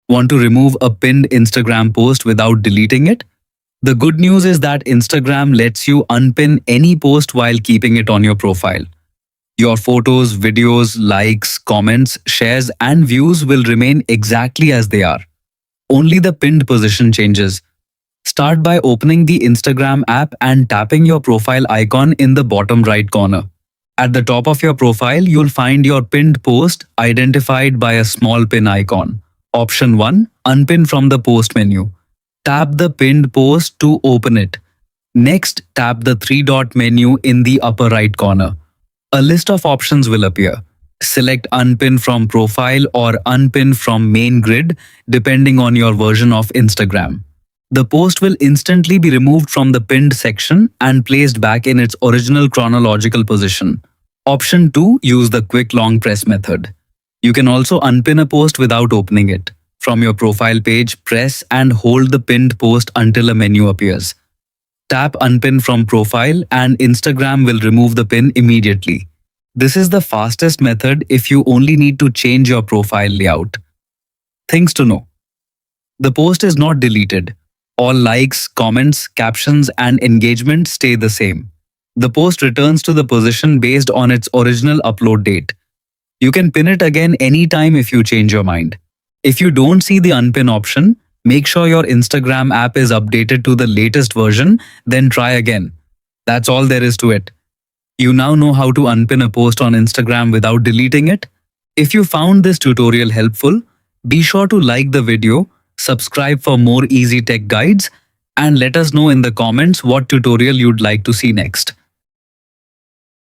Want to remove a pinned Instagram post without deleting it? The good news is that Instagram lets you unpin any post while keeping it on your profile. Your photos, videos, likes, comments, shares, and views will remain exactly as they are. Only the pinned position changes. Start by opening the Instagram app and tapping your profile icon in the bottom right corner. At the top of your profile, you'll find your pinned post identified by a small pin icon. Option 1. Unpin from the post menu. Tap the pinned post to open it. Next, tap the three-dot menu in the upper right corner. A list of options will appear. Select Unpin from Profile or Unpin from Main Grid depending on your version of Instagram. The post will instantly be removed from the pinned section and placed back in its original chronological position. Option 2. Use the quick long press method. You can also unpin a post without opening it. From your profile page, press and hold the pinned post until a menu appears. Tap Unpin from Profile and Instagram will remove the pin immediately. This is the fastest method if you only need to change your profile layout. Things to know. The post is not deleted. All likes, comments, captions, and engagement stay the same. The post returns to the position based on its original upload date. You can pin it again anytime if you change your mind. If you don't see the unpin option, make sure your Instagram app is updated to the latest version, then try again. That's all there is to it. You now know how to unpin a post on Instagram without deleting it. If you found this tutorial helpful, be sure to like the video, subscribe for more easy tech guides, and let us know in the comments what tutorial you'd like to see next.